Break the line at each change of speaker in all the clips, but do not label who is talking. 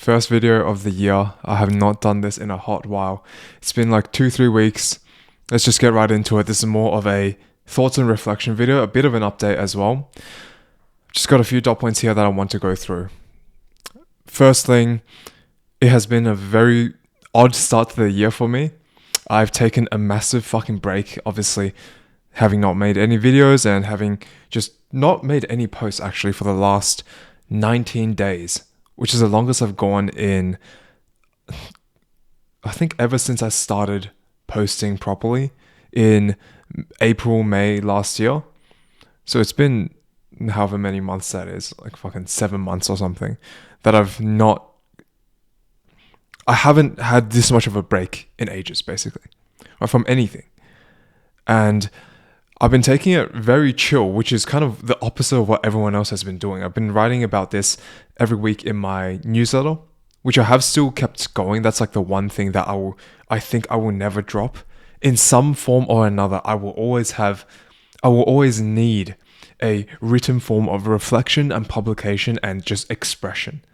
First video of the year. I have not done this in a hot while. It's been like 2-3 weeks. Let's just get right into it. This is more of a thoughts and reflection video, a bit of an update as well. Just got a few dot points here that I want to go through. First thing, it has been a very odd start to the year for me. I've taken a massive fucking break, obviously, having not made any videos and having just not made any posts actually for the last 19 days, which is the longest I've gone in, I think, ever since I started posting properly in April, May last year. So it's been however many months that is, like fucking 7 months or something, that I haven't had this much of a break in ages, basically, or from anything. And I've been taking it very chill, which is kind of the opposite of what everyone else has been doing. I've been writing about this every week in my newsletter, which I have still kept going. That's like the one thing that I think I will never drop. In some form or another, I will always need a written form of reflection and publication and just expression.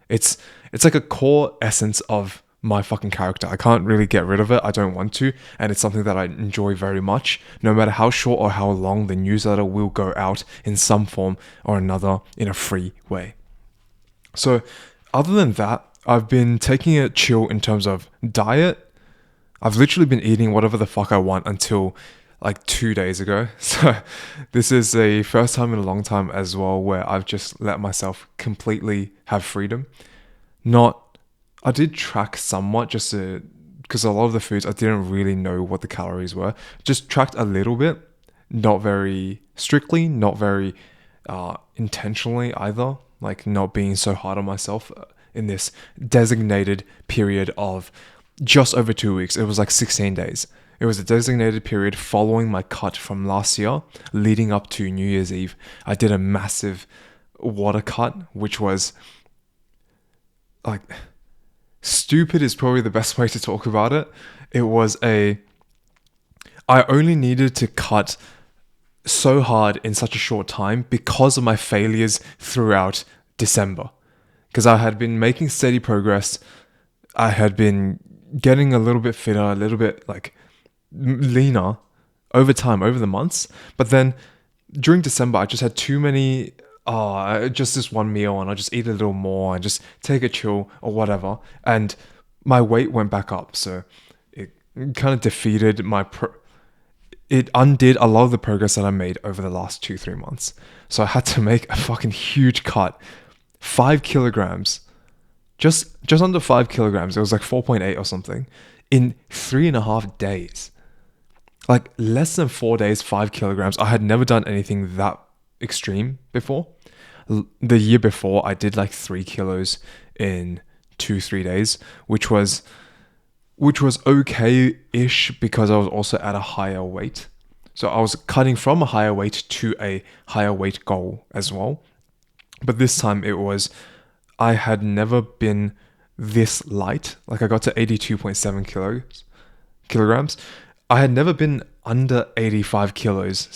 It's like a core essence of my fucking character. I can't really get rid of it. I don't want to. And it's something that I enjoy very much. No matter how short or how long, the newsletter will go out in some form or another in a free way. So other than that, I've been taking it chill in terms of diet. I've literally been eating whatever the fuck I want until like 2 days ago. So this is the first time in a long time as well where I've just let myself completely have freedom. I did track somewhat just because a lot of the foods I didn't really know what the calories were. Just tracked a little bit, not very strictly, not very intentionally either. Like not being so hard on myself in this designated period of just over 2 weeks. It was like 16 days. It was a designated period following my cut from last year, leading up to New Year's Eve. I did a massive water cut, which was like, stupid is probably the best way to talk about it. I only needed to cut so hard in such a short time because of my failures throughout December. Because I had been making steady progress. I had been getting a little bit fitter, a little bit like leaner over time, over the months. But then during December, I just had too many, just this one meal, and I just eat a little more and just take a chill or whatever. And my weight went back up. So it kind of defeated it undid a lot of the progress that I made over the last 2-3 months. So I had to make a fucking huge cut. 5 kilograms, just under 5 kilograms. It was like 4.8 or something in 3.5 days. Like less than 4 days, 5 kilograms. I had never done anything that extreme before. The year before, I did like 3 kilos in 2-3 days, which was okay-ish because I was also at a higher weight. So I was cutting from a higher weight to a higher weight goal as well. But this time I had never been this light. Like I got to 82.7 kilograms. I had never been under 85 kilos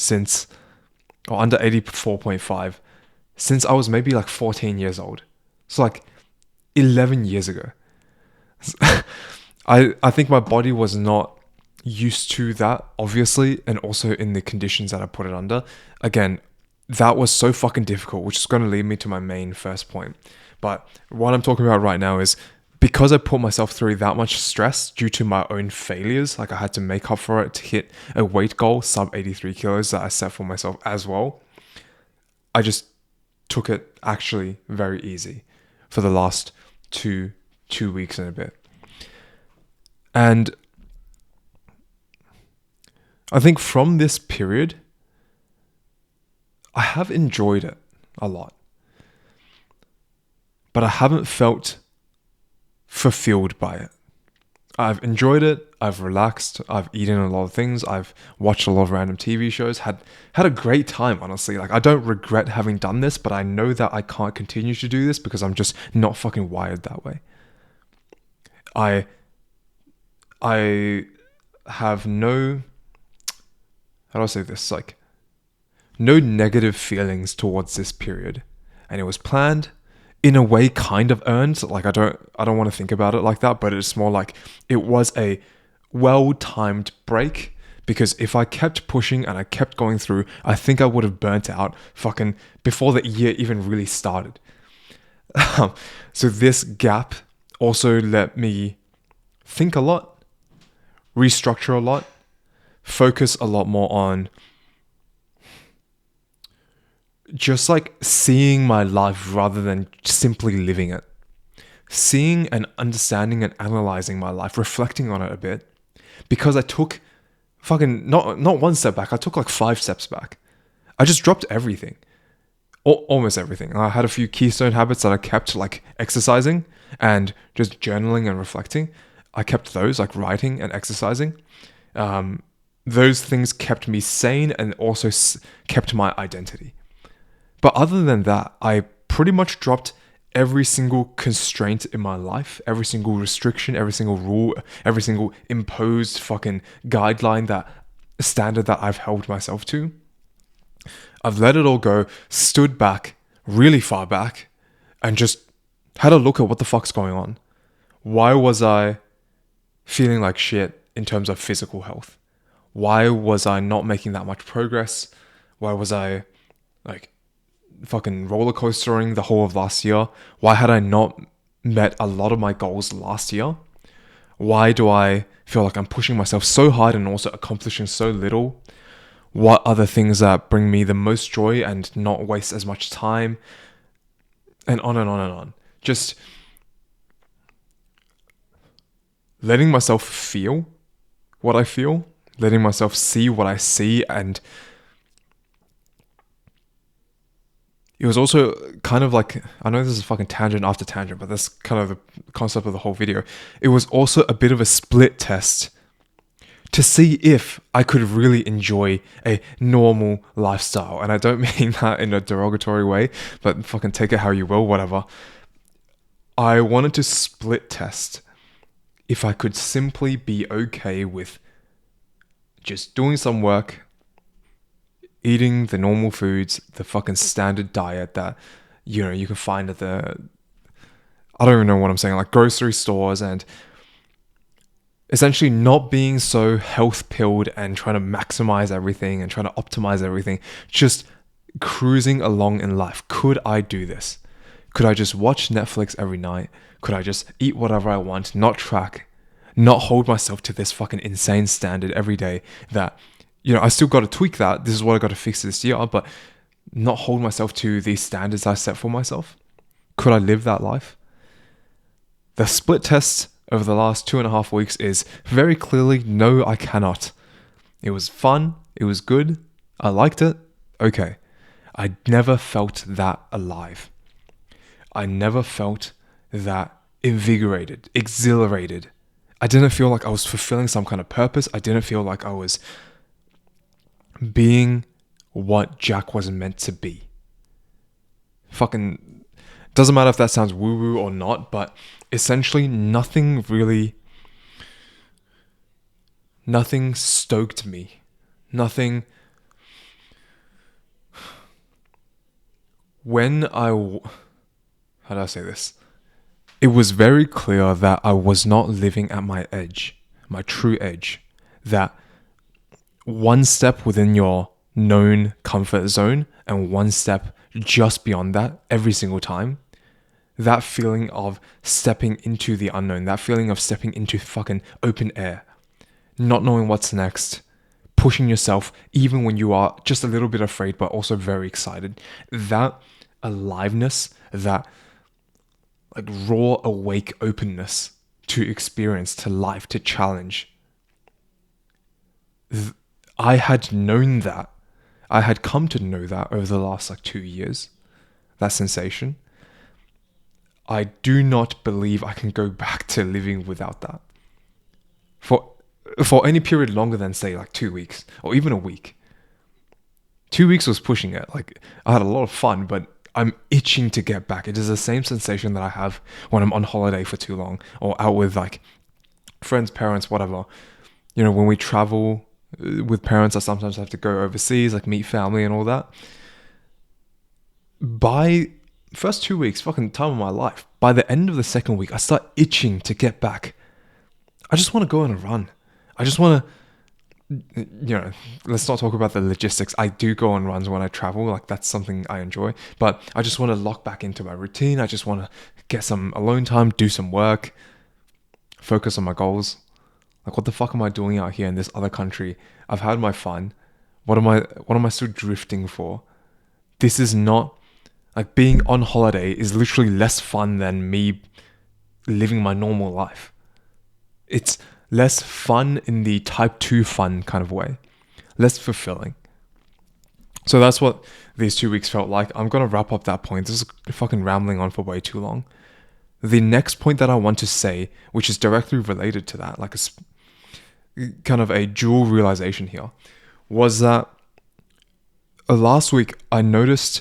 or under 84.5 since I was maybe like 14 years old. So like 11 years ago. I think my body was not used to that, obviously, and also in the conditions that I put it under. Again, that was so fucking difficult, which is going to lead me to my main first point. But what I'm talking about right now is because I put myself through that much stress due to my own failures, like I had to make up for it to hit a weight goal, sub 83 kilos that I set for myself as well. I just took it actually very easy for the last two weeks and a bit. And I think from this period, I have enjoyed it a lot. But I haven't felt fulfilled by it. I've enjoyed it. I've relaxed. I've eaten a lot of things. I've watched a lot of random TV shows. Had a great time, honestly. Like I don't regret having done this, but I know that I can't continue to do this because I'm just not fucking wired that way. I have no, how do I say this? Like no negative feelings towards this period. And it was planned. in a way kind of earned. Like I don't want to think about it like that, but it's more like it was a well-timed break, because if I kept pushing and I kept going through, I think I would have burnt out fucking before the year even really started. So this gap also let me think a lot, restructure a lot, focus a lot more on just like seeing my life rather than simply living it. Seeing and understanding and analyzing my life, reflecting on it a bit, because I took fucking not one step back, I took like 5 steps back. I just dropped everything. Almost everything. I had a few keystone habits that I kept, like exercising and just journaling and reflecting. I kept those, like writing and exercising. Those things kept me sane and also kept my identity. But other than that, I pretty much dropped every single constraint in my life, every single restriction, every single rule, every single imposed fucking guideline, that standard that I've held myself to. I've let it all go, stood back, really far back, and just had a look at what the fuck's going on. Why was I feeling like shit in terms of physical health? Why was I not making that much progress? Why was I like fucking roller coastering the whole of last year? Why had I not met a lot of my goals last year? Why do I feel like I'm pushing myself so hard and also accomplishing so little? What are the things that bring me the most joy and not waste as much time? And on and on and on. Just letting myself feel what I feel, letting myself see what I see. And it was also kind of like, I know this is fucking tangent after tangent, but that's kind of the concept of the whole video. It was also a bit of a split test to see if I could really enjoy a normal lifestyle. And I don't mean that in a derogatory way, but fucking take it how you will, whatever. I wanted to split test if I could simply be okay with just doing some work, eating the normal foods, the fucking standard diet that, you know, you can find at I don't even know what I'm saying, like grocery stores, and essentially not being so health pilled and trying to maximize everything and trying to optimize everything, just cruising along in life. Could I do this? Could I just watch Netflix every night? Could I just eat whatever I want, not track, not hold myself to this fucking insane standard every day that, you know, I still got to tweak that. This is what I got to fix this year, but not hold myself to these standards I set for myself. Could I live that life? The split test over the last 2.5 weeks is very clearly, no, I cannot. It was fun. It was good. I liked it. Okay. I never felt that alive. I never felt that invigorated, exhilarated. I didn't feel like I was fulfilling some kind of purpose. I didn't feel like I was being what Jack was meant to be. Fucking doesn't matter if that sounds woo-woo or not, but essentially nothing stoked me. Nothing. How do I say this? It was very clear that I was not living at my edge, my true edge. That one step within your known comfort zone and one step just beyond that every single time. That feeling of stepping into the unknown, that feeling of stepping into fucking open air, not knowing what's next, pushing yourself even when you are just a little bit afraid but also very excited. That aliveness, that like raw, awake openness to experience, to life, to challenge. I had known that. I had come to know that over the last 2 years. That sensation. I do not believe I can go back to living without that. For any period longer than say 2 weeks or even a week. 2 weeks was pushing it. I had a lot of fun, but I'm itching to get back. It is the same sensation that I have when I'm on holiday for too long or out with friends, parents, whatever. You know, when we travel with parents, I sometimes have to go overseas, meet family and all that. By first 2 weeks, fucking time of my life. By the end of the second week, I start itching to get back. I just want to go on a run. I just want to, let's not talk about the logistics. I do go on runs when I travel. Like, that's something I enjoy. But I just want to lock back into my routine. I just want to get some alone time, do some work, focus on my goals. Like, what the fuck am I doing out here in this other country? I've had my fun. What am I still drifting for? This is not, like, being on holiday is literally less fun than me living my normal life. It's less fun in the type 2 fun kind of way. Less fulfilling. So that's what these 2 weeks felt like. I'm going to wrap up that point. This is fucking rambling on for way too long. The next point that I want to say, which is directly related to that, like a kind of a dual realization here, was that last week I noticed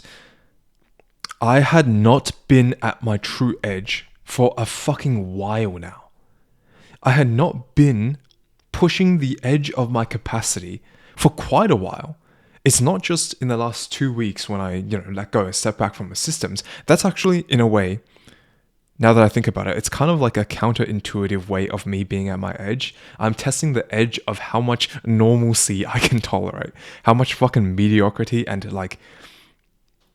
I had not been at my true edge for a fucking while now. I had not been pushing the edge of my capacity for quite a while. It's not just in the last 2 weeks when I, let go and step back from the systems. That's actually, in a way, now that I think about it, it's kind of like a counterintuitive way of me being at my edge. I'm testing the edge of how much normalcy I can tolerate. How much fucking mediocrity and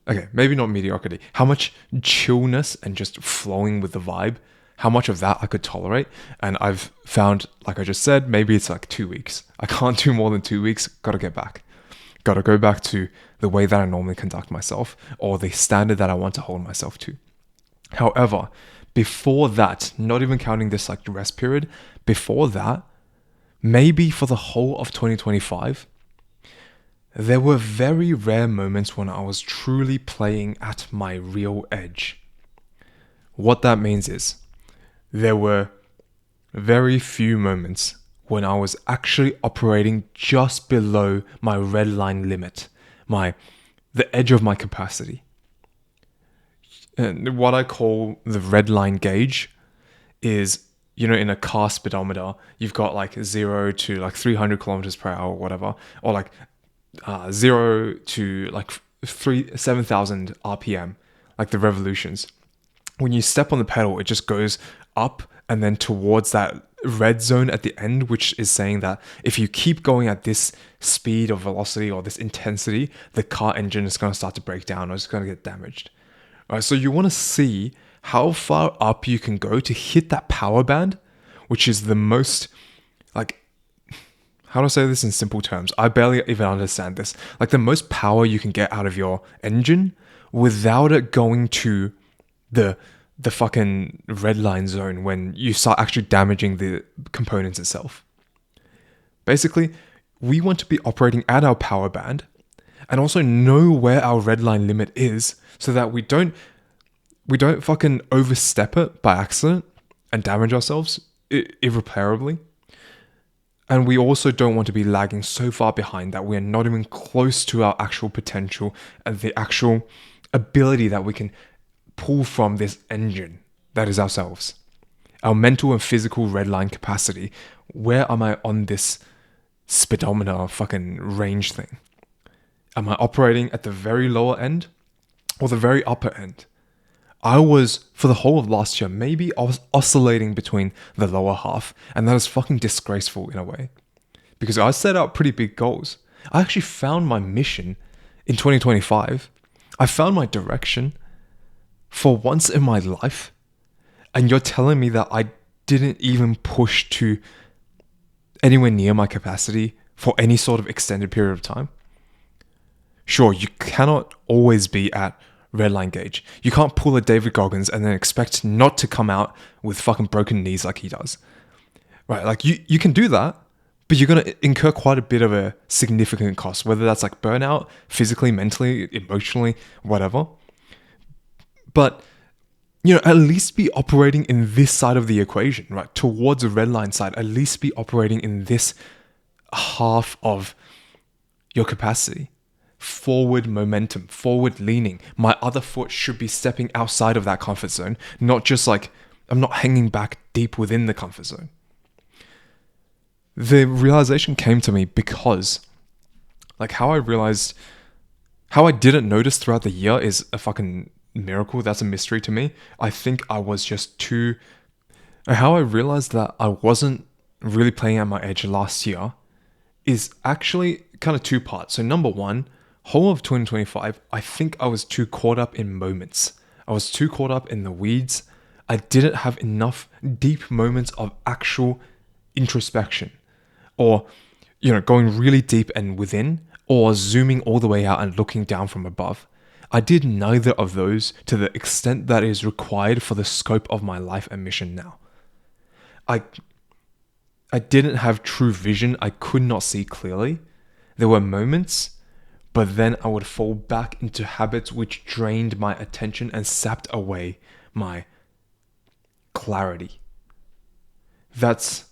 okay, maybe not mediocrity. How much chillness and just flowing with the vibe. How much of that I could tolerate. And I've found, like I just said, maybe it's like 2 weeks. I can't do more than 2 weeks. Gotta get back. Gotta go back to the way that I normally conduct myself, or the standard that I want to hold myself to. However, before that, not even counting this like rest period, before that, maybe for the whole of 2025, there were very rare moments when I was truly playing at my real edge. What that means is, there were very few moments when I was actually operating just below my red line limit, the edge of my capacity. And what I call the red line gauge is, in a car speedometer, you've got like 0 to like 300 kilometers per hour or whatever, or like 0 to like 7,000 RPM, like the revolutions. When you step on the pedal, it just goes up and then towards that red zone at the end, which is saying that if you keep going at this speed or velocity or this intensity, the car engine is going to start to break down or it's going to get damaged. Right, so you want to see how far up you can go to hit that power band, which is the most, like, how do I say this in simple terms? I barely even understand this. Like, the most power you can get out of your engine without it going to the fucking red line zone when you start actually damaging the components itself. Basically, we want to be operating at our power band and also know where our red line limit is so that we don't fucking overstep it by accident and damage ourselves irreparably. And we also don't want to be lagging so far behind that we are not even close to our actual potential and the actual ability that we can pull from this engine that is ourselves. Our mental and physical red line capacity. Where am I on this speedometer fucking range thing? Am I operating at the very lower end or the very upper end? I was, for the whole of last year, maybe I was oscillating between the lower half, and that is fucking disgraceful in a way. Because I set out pretty big goals. I actually found my mission in 2025. I found my direction for once in my life. And you're telling me that I didn't even push to anywhere near my capacity for any sort of extended period of time? Sure, you cannot always be at redline gauge. You can't pull a David Goggins and then expect not to come out with fucking broken knees like he does. Right, like you can do that, but you're going to incur quite a bit of a significant cost, whether that's like burnout, physically, mentally, emotionally, whatever. But, at least be operating in this side of the equation, right? Towards the red line side, at least be operating in this half of your capacity. Forward momentum, forward leaning. My other foot should be stepping outside of that comfort zone, not just like I'm not hanging back deep within the comfort zone. The realization came to me because, like, how I didn't notice throughout the year is a fucking miracle. That's a mystery to me. I think I was just too. How I realized that I wasn't really playing at my edge last year is actually kind of two parts. So, number one, whole of 2025, I think I was too caught up in moments. I was too caught up in the weeds. I didn't have enough deep moments of actual introspection, or, going really deep and within, or zooming all the way out and looking down from above. I did neither of those to the extent that is required for the scope of my life and mission now. I didn't have true vision. I could not see clearly. There were moments, but then I would fall back into habits which drained my attention and sapped away my clarity. That's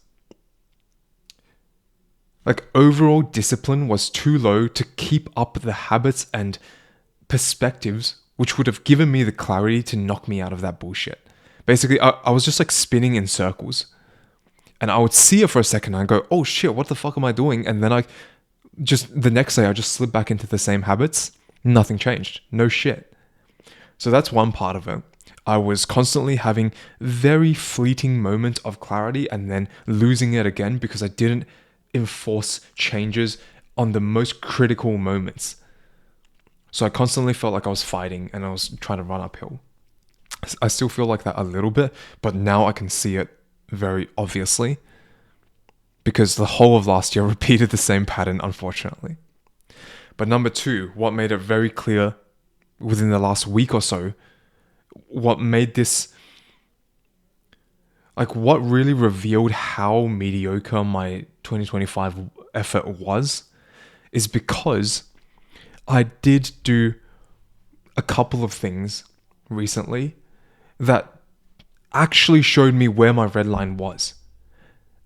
like overall discipline was too low to keep up the habits and perspectives which would have given me the clarity to knock me out of that bullshit. Basically, I was just like spinning in circles. And I would see it for a second and I go, oh shit, what the fuck am I doing? And then the next day I just slip back into the same habits. Nothing changed. No shit. So that's one part of it. I was constantly having very fleeting moments of clarity and then losing it again because I didn't enforce changes on the most critical moments. So I constantly felt like I was fighting and I was trying to run uphill. I still feel like that a little bit, but now I can see it very obviously because the whole of last year repeated the same pattern, unfortunately. But number two, what made it very clear within the last week or so, what made this, like what really revealed how mediocre my 2025 effort was, is because I did do a couple of things recently that actually showed me where my red line was.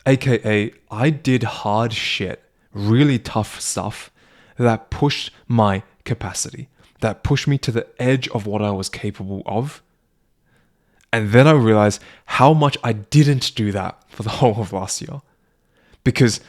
AKA, I did hard shit, really tough stuff that pushed my capacity, that pushed me to the edge of what I was capable of. And then I realized how much I didn't do that for the whole of last year. Because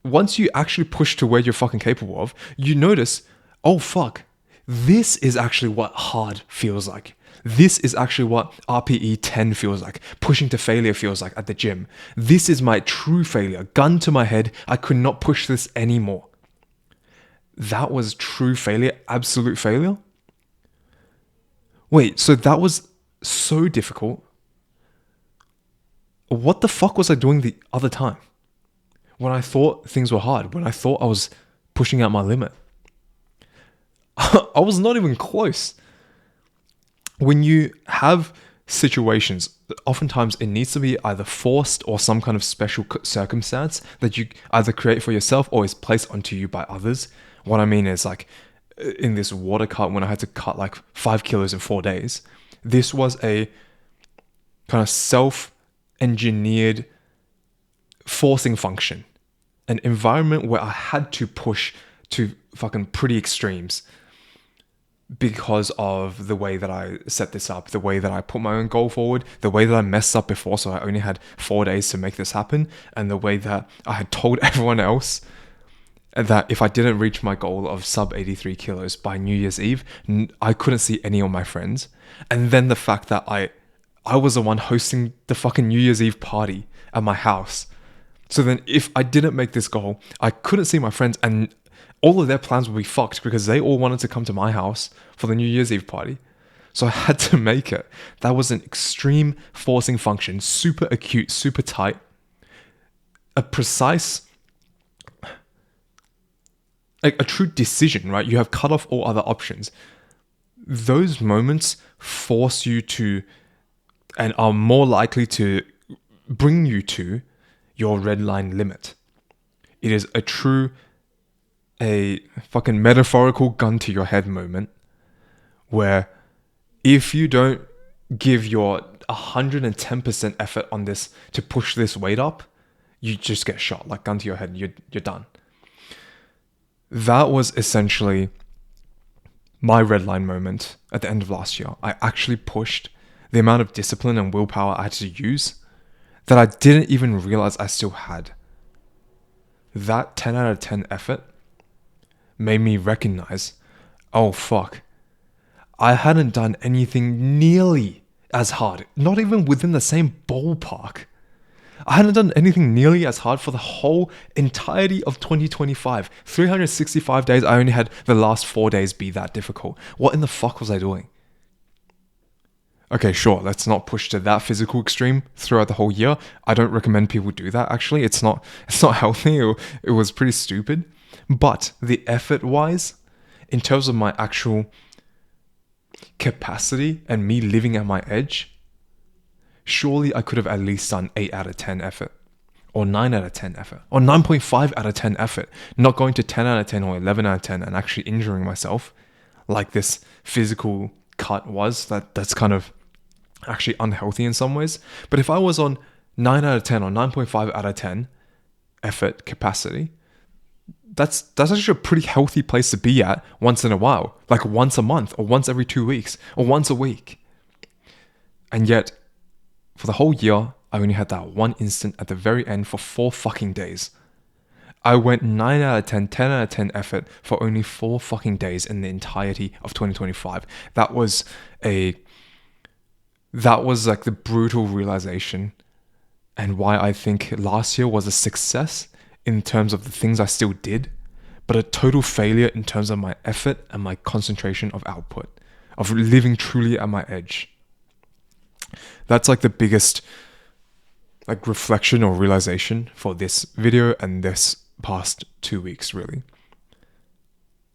once you actually push to where you're fucking capable of, you notice, oh fuck, this is actually what hard feels like. This is actually what RPE 10 feels like. Pushing to failure feels like at the gym. This is my true failure. Gun to my head. I could not push this anymore. That was true failure, absolute failure. Wait, so that was so difficult. What the fuck was I doing the other time? When I thought things were hard, when I thought I was pushing out my limit. I was not even close. When you have situations, oftentimes it needs to be either forced or some kind of special circumstance that you either create for yourself or is placed onto you by others. What I mean is like in this water cut, when I had to cut like 5 kilos in 4 days, this was a kind of self-engineered forcing function, an environment where I had to push to fucking pretty extremes because of the way that I set this up, the way that I put my own goal forward, the way that I messed up before, so I only had 4 days to make this happen, and the way that I had told everyone else that if I didn't reach my goal of sub 83 kilos by New Year's Eve, I couldn't see any of my friends. And then the fact that I was the one hosting the fucking New Year's Eve party at my house. So then if I didn't make this goal, I couldn't see my friends and all of their plans would be fucked because they all wanted to come to my house for the New Year's Eve party. So I had to make it. That was an extreme forcing function, super acute, super tight, a precise, like a true decision, right? You have cut off all other options. Those moments force you to, and are more likely to bring you to your red line limit. It is a fucking metaphorical gun to your head moment where if you don't give your 110% effort on this to push this weight up, you just get shot, like gun to your head, you're done. That was essentially my red line moment at the end of last year. I actually pushed the amount of discipline and willpower I had to use that I didn't even realize I still had. That 10 out of 10 effort made me recognize, oh fuck, I hadn't done anything nearly as hard, not even within the same ballpark. I hadn't done anything nearly as hard for the whole entirety of 2025. 365 days, I only had the last 4 days be that difficult. What in the fuck was I doing? Okay, sure, let's not push to that physical extreme throughout the whole year. I don't recommend people do that, actually. It's not healthy. It was pretty stupid. But the effort-wise, in terms of my actual capacity and me living at my edge, surely I could have at least done 8 out of 10 effort, or 9 out of 10 effort, or 9.5 out of 10 effort, not going to 10 out of 10 or 11 out of 10 and actually injuring myself like this physical cut was. That's kind of actually unhealthy in some ways. But if I was on 9 out of 10 or 9.5 out of 10 effort capacity, that's actually a pretty healthy place to be at once in a while, like once a month or once every 2 weeks or once a week. And yet, for the whole year, I only had that one instant at the very end for 4 fucking days. I went 9 out of 10, 10 out of 10 effort for only 4 fucking days in the entirety of 2025. That was like the brutal realization, and why I think last year was a success in terms of the things I still did, but a total failure in terms of my effort and my concentration of output, of living truly at my edge. That's like the biggest like reflection or realization for this video and this past 2 weeks, really.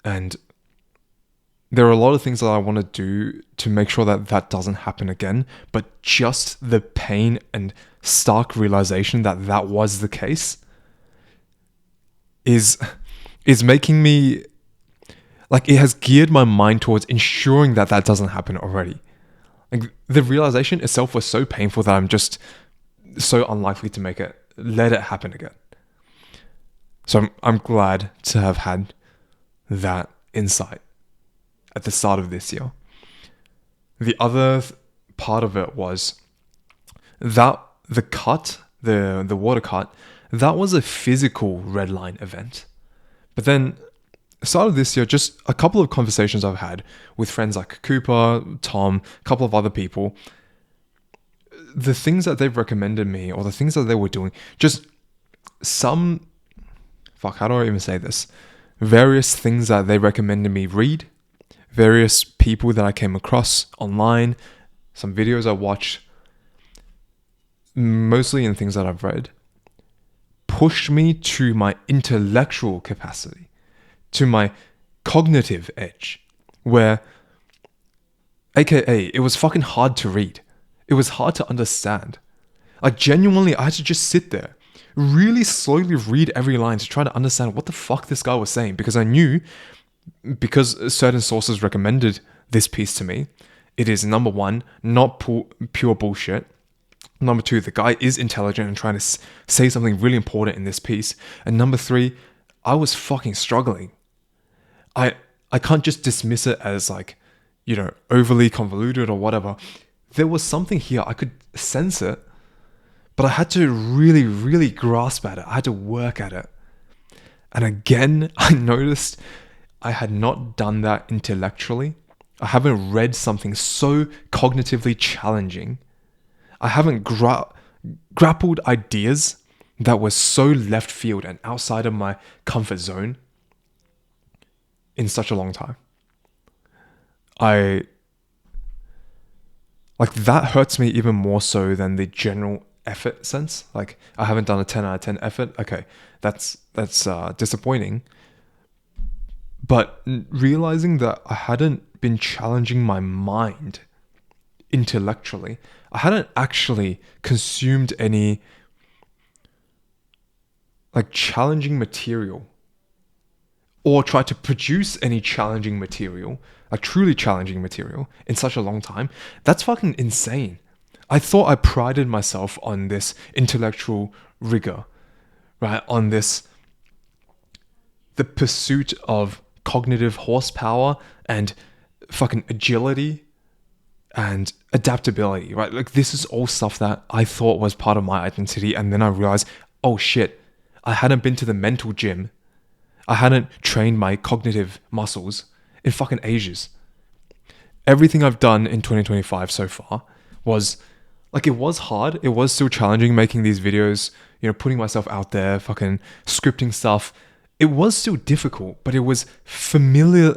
And there are a lot of things that I want to do to make sure that that doesn't happen again, but just the pain and stark realization that that was the case is making me, like, it has geared my mind towards ensuring that that doesn't happen already. Like, the realization itself was so painful that I'm just so unlikely to let it happen again. So I'm glad to have had that insight at the start of this year. The other part of it was that the water cut, that was a physical red line event. But then, start of this year, just a couple of conversations I've had with friends like Cooper, Tom, a couple of other people, the things that they've recommended me, or the things that they were doing, just how do I even say this? Various things that they recommended me read, various people that I came across online, some videos I watched, mostly in things that I've read, pushed me to my intellectual capacity, to my cognitive edge, where, aka, it was fucking hard to read. It was hard to understand. Like, genuinely, I had to just sit there, really slowly read every line to try to understand what the fuck this guy was saying, because I knew, because certain sources recommended this piece to me, it is, number one, not pure bullshit. Number two, the guy is intelligent and trying to say something really important in this piece. And number three, I was fucking struggling. I can't just dismiss it as, like, overly convoluted or whatever. There was something here. I could sense it, but I had to really, really grasp at it. I had to work at it. And again, I noticed I had not done that intellectually. I haven't read something so cognitively challenging. I haven't grappled ideas that were so left field and outside of my comfort zone in such a long time. Like, that hurts me even more so than the general effort sense. Like, I haven't done a 10 out of 10 effort. Okay, that's disappointing. But realizing that I hadn't been challenging my mind intellectually, I hadn't actually consumed any, like, challenging material, or tried to produce any challenging material, like truly challenging material, in such a long time. That's fucking insane. I thought I prided myself on this intellectual rigor, right? On the pursuit of cognitive horsepower and fucking agility and adaptability, right? Like, this is all stuff that I thought was part of my identity. And then I realized, oh shit, I hadn't been to the mental gym. I hadn't trained my cognitive muscles in fucking ages. everything I've done in 2025 so far was like, it was hard. It was still challenging making these videos, putting myself out there, fucking scripting stuff. It was still difficult, but it was familiar.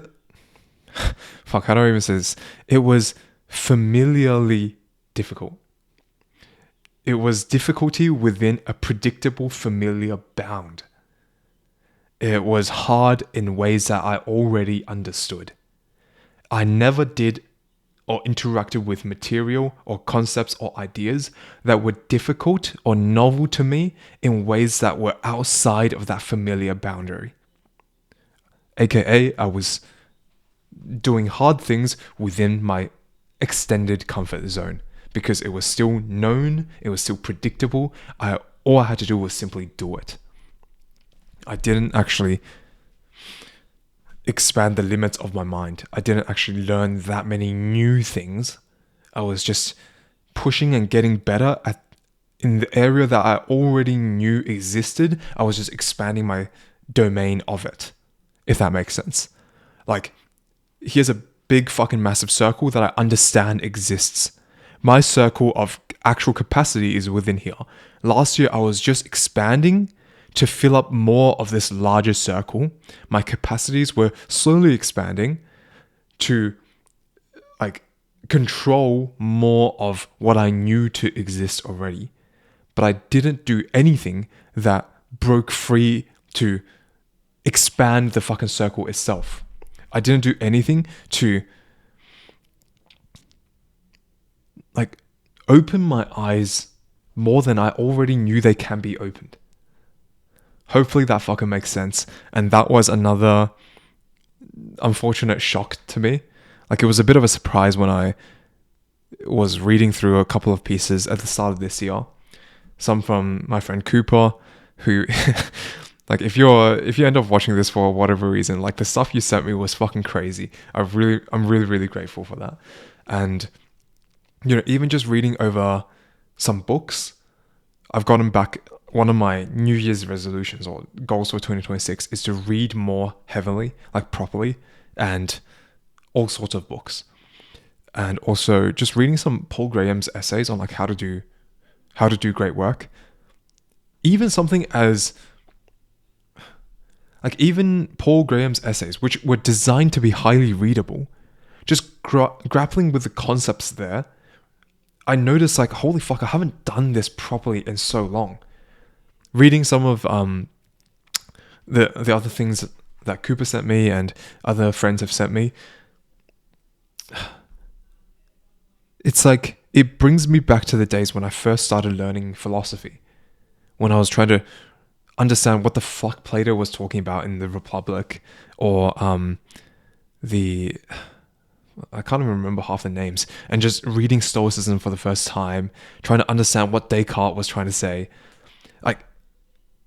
Fuck, how do I even say this? It was familiarly difficult. It was difficulty within a predictable, familiar bound. It was hard in ways that I already understood. I never did or interacted with material or concepts or ideas that were difficult or novel to me in ways that were outside of that familiar boundary. AKA, I was doing hard things within my extended comfort zone because it was still known, it was still predictable. All I had to do was simply do it. I didn't actually expand the limits of my mind. I didn't actually learn that many new things. I was just pushing and getting better in the area that I already knew existed. I was just expanding my domain of it, if that makes sense. Like, here's a big fucking massive circle that I understand exists. My circle of actual capacity is within here. Last year, I was just expanding to fill up more of this larger circle. My capacities were slowly expanding to control more of what I knew to exist already. But I didn't do anything that broke free to expand the fucking circle itself. I didn't do anything to open my eyes more than I already knew they can be opened. Hopefully that fucking makes sense. And that was another unfortunate shock to me. It was a bit of a surprise when I was reading through a couple of pieces at the start of this year. Some from my friend Cooper, who if you end up watching this for whatever reason, the stuff you sent me was fucking crazy. I'm really, really grateful for that. And even just reading over some books, I've gotten back. One of my New Year's resolutions or goals for 2026 is to read more heavily, properly, and all sorts of books. And also just reading some Paul Graham's essays on how to do great work. Even something as even Paul Graham's essays, which were designed to be highly readable, just grappling with the concepts there, I noticed holy fuck, I haven't done this properly in so long. Reading some of the other things that Cooper sent me and other friends have sent me, it's it brings me back to the days when I first started learning philosophy, when I was trying to understand what the fuck Plato was talking about in the Republic, or I can't even remember half the names, and just reading Stoicism for the first time, trying to understand what Descartes was trying to say.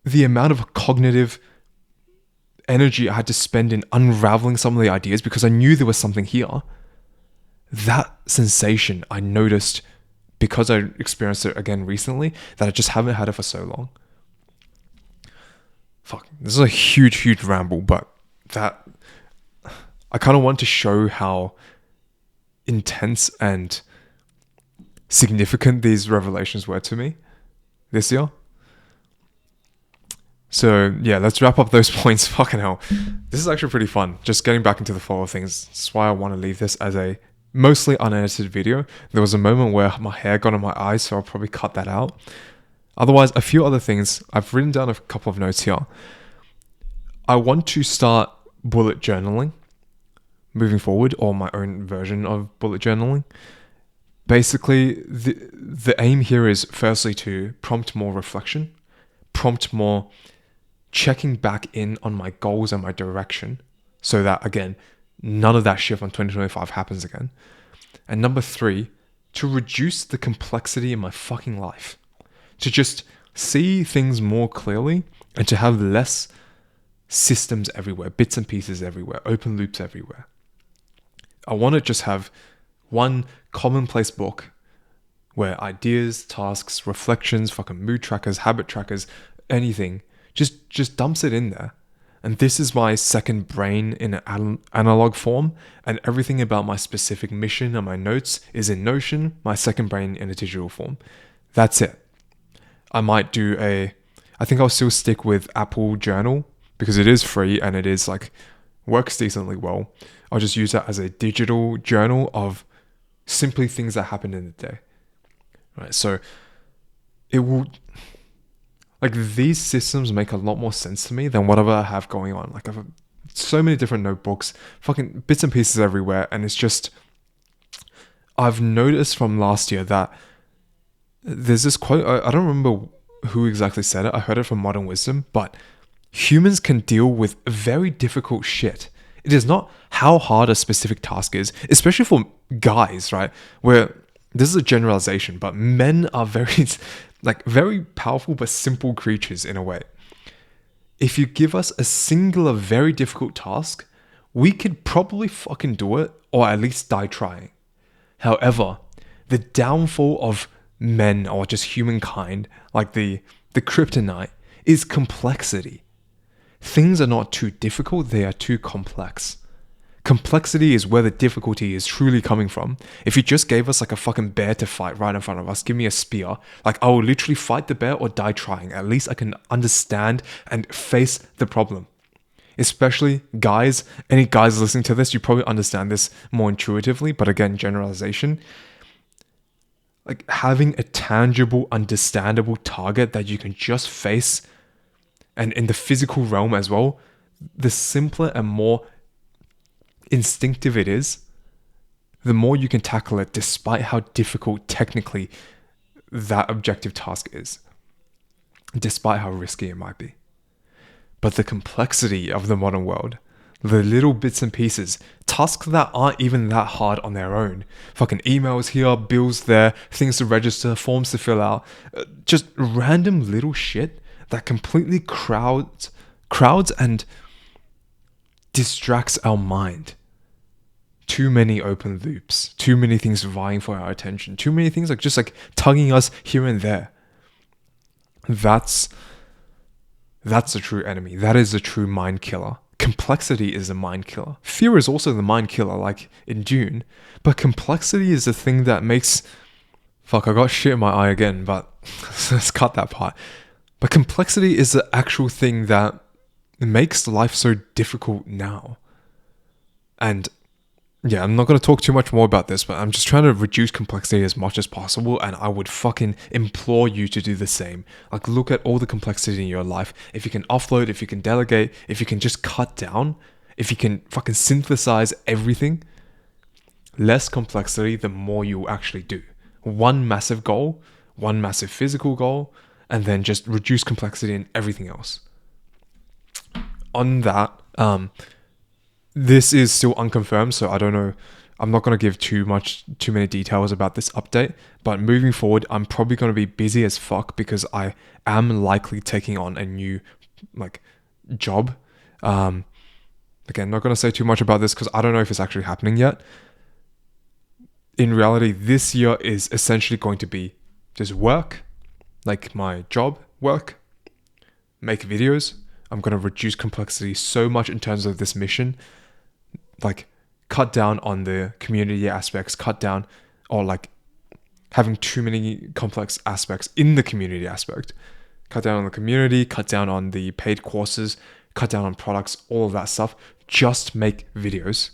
The amount of cognitive energy I had to spend in unraveling some of the ideas because I knew there was something here. That sensation I noticed because I experienced it again recently, that I just haven't had it for so long. Fuck, this is a huge ramble, but that I kind of want to show how intense and significant these revelations were to me this year. So yeah, let's wrap up those points. Fucking hell. This is actually pretty fun. Just getting back into the flow of things. That's why I want to leave this as a mostly unedited video. There was a moment where my hair got in my eyes, so I'll probably cut that out. Otherwise, a few other things. I've written down a couple of notes here. I want to start bullet journaling moving forward, or my own version of bullet journaling. Basically, the aim here is firstly to prompt more reflection, prompt more checking back in on my goals and my direction, so that, again, none of that shit from 2025 happens again. And number 3, to reduce the complexity in my fucking life. To just see things more clearly and to have less systems everywhere, bits and pieces everywhere, open loops everywhere. I want to just have one commonplace book where ideas, tasks, reflections, fucking mood trackers, habit trackers, anything, just dumps it in there. And this is my second brain in an analog form, and everything about my specific mission and my notes is in Notion, my second brain in a digital form. That's it. I think I'll still stick with Apple Journal because it is free and it is like works decently well. I'll just use that as a digital journal of simply things that happened in the day. Right. So it will, like, these systems make a lot more sense to me than whatever I have going on. Like, I've so many different notebooks, fucking bits and pieces everywhere. And it's just, I've noticed from last year that there's this quote, I don't remember who exactly said it. I heard it from Modern Wisdom, but humans can deal with very difficult shit. It is not how hard a specific task is, especially for guys, right? Where this is a generalization, but men are very powerful but simple creatures in a way. If you give us a singular, very difficult task, we could probably fucking do it, or at least die trying. However, the downfall of men or just humankind, like the kryptonite, is complexity. Things are not too difficult, they are too complex. Complexity is where the difficulty is truly coming from. If you just gave us like a fucking bear to fight right in front of us, give me a spear, like I will literally fight the bear or die trying. At least I can understand and face the problem. Especially guys, any guys listening to this, you probably understand this more intuitively, but again, generalization. Like having a tangible, understandable target that you can just face, and in the physical realm as well, the simpler and more instinctive it is, the more you can tackle it despite how difficult technically that objective task is, despite how risky it might be. But the complexity of the modern world, the little bits and pieces, tasks that aren't even that hard on their own, fucking emails here, bills there, things to register, forms to fill out, just random little shit that completely crowds and distracts our mind. Too many open loops, too many things vying for our attention, too many things just tugging us here and there. That's a true enemy. That is a true mind killer. Complexity is a mind killer. Fear is also the mind killer, like in Dune. But complexity is the thing that makes... Fuck, I got shit in my eye again, but let's cut that part. But complexity is the actual thing that makes life so difficult now. And yeah, I'm not going to talk too much more about this, but I'm just trying to reduce complexity as much as possible, and I would fucking implore you to do the same. Like, look at all the complexity in your life. If you can offload, if you can delegate, if you can just cut down, if you can fucking synthesize everything, less complexity, the more you actually do. One massive goal, one massive physical goal, and then just reduce complexity in everything else. On that, this is still unconfirmed, so I don't know. I'm not going to give too many details about this update, but moving forward, I'm probably going to be busy as fuck because I am likely taking on a new job. Again, not going to say too much about this because I don't know if it's actually happening yet. In reality, this year is essentially going to be just work, like my job, work, make videos. I'm going to reduce complexity so much in terms of this mission. Like, cut down on the community aspects, cut down, or having too many complex aspects in the community aspect. Cut down on the community, cut down on the paid courses, cut down on products, all of that stuff. Just make videos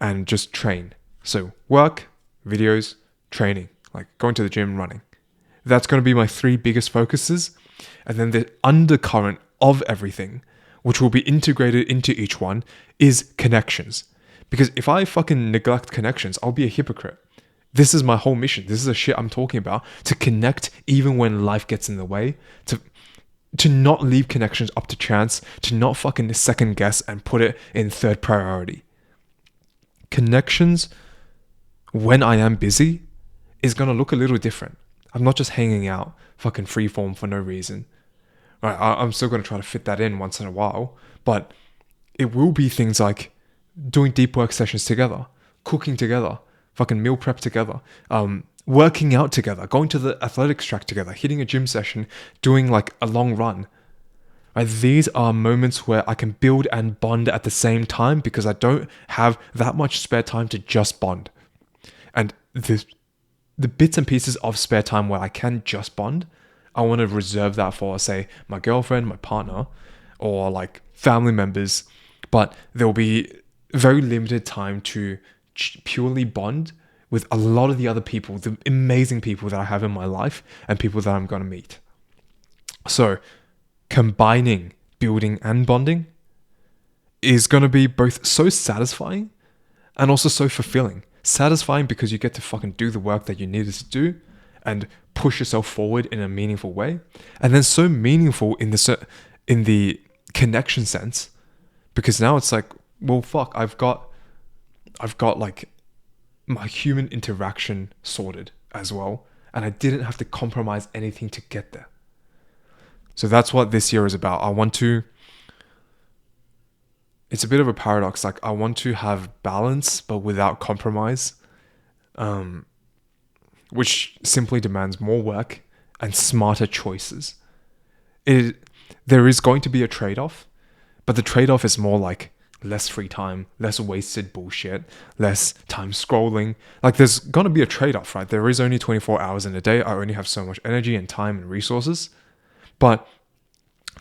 and just train. So work, videos, training, like going to the gym, running. That's going to be my 3 biggest focuses. And then the undercurrent of everything, which will be integrated into each one, is connections. Because if I fucking neglect connections, I'll be a hypocrite. This is my whole mission. This is the shit I'm talking about. To connect even when life gets in the way. To not leave connections up to chance. To not fucking second guess and put it in third priority. Connections, when I am busy, is going to look a little different. I'm not just hanging out fucking freeform for no reason. Right, I'm still going to try to fit that in once in a while, but it will be things like doing deep work sessions together, cooking together, fucking meal prep together, working out together, going to the athletics track together, hitting a gym session, doing a long run. Right? These are moments where I can build and bond at the same time because I don't have that much spare time to just bond. And the bits and pieces of spare time where I can just bond, I want to reserve that for, say, my girlfriend, my partner, or like family members. But there'll be very limited time to purely bond with a lot of the other people, the amazing people that I have in my life and people that I'm going to meet. So combining building and bonding is going to be both so satisfying and also so fulfilling. Satisfying because you get to fucking do the work that you needed to do and push yourself forward in a meaningful way. And then so meaningful in the connection sense, because now it's like, well, fuck, I've got like my human interaction sorted as well, and I didn't have to compromise anything to get there. So that's what this year is about. It's a bit of a paradox. Like, I want to have balance, but without compromise, which simply demands more work and smarter choices. There is going to be a trade-off, but the trade-off is more like less free time, less wasted bullshit, less time scrolling. Like, there's going to be a trade-off, right? There is only 24 hours in a day. I only have so much energy and time and resources. But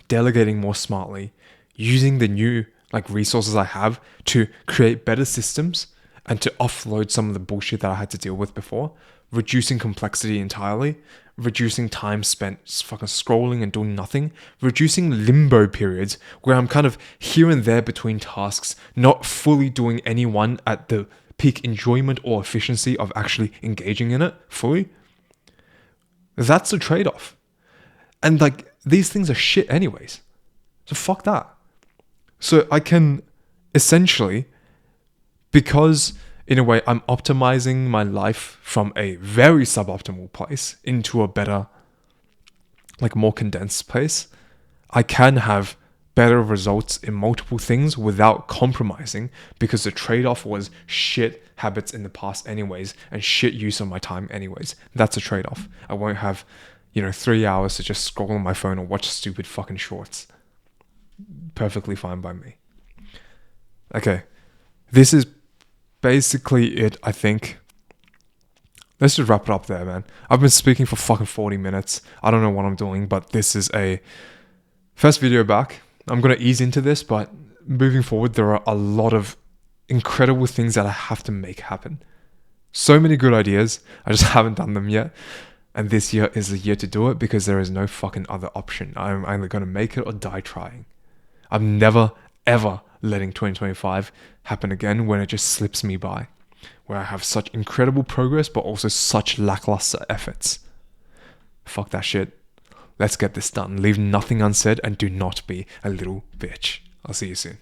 delegating more smartly, using the new resources I have to create better systems and to offload some of the bullshit that I had to deal with before, reducing complexity entirely, reducing time spent fucking scrolling and doing nothing, reducing limbo periods where I'm kind of here and there between tasks, not fully doing any one at the peak enjoyment or efficiency of actually engaging in it fully. That's a trade-off. And these things are shit anyways. So fuck that. So I can essentially, because in a way I'm optimizing my life from a very suboptimal place into a better, more condensed place, I can have better results in multiple things without compromising, because the trade-off was shit habits in the past anyways and shit use of my time anyways. That's a trade-off. I won't have 3 hours to just scroll on my phone or watch stupid fucking shorts. Perfectly fine by me. Okay, this is basically it, I think. Let's just wrap it up there, man. I've been speaking for fucking 40 minutes. I don't know what I'm doing, but this is a first video back. I'm going to ease into this, but moving forward, there are a lot of incredible things that I have to make happen. So many good ideas. I just haven't done them yet. And this year is the year to do it, because there is no fucking other option. I'm either going to make it or die trying. I'm never, ever letting 2025 happen again when it just slips me by, where I have such incredible progress, but also such lackluster efforts. Fuck that shit. Let's get this done. Leave nothing unsaid and do not be a little bitch. I'll see you soon.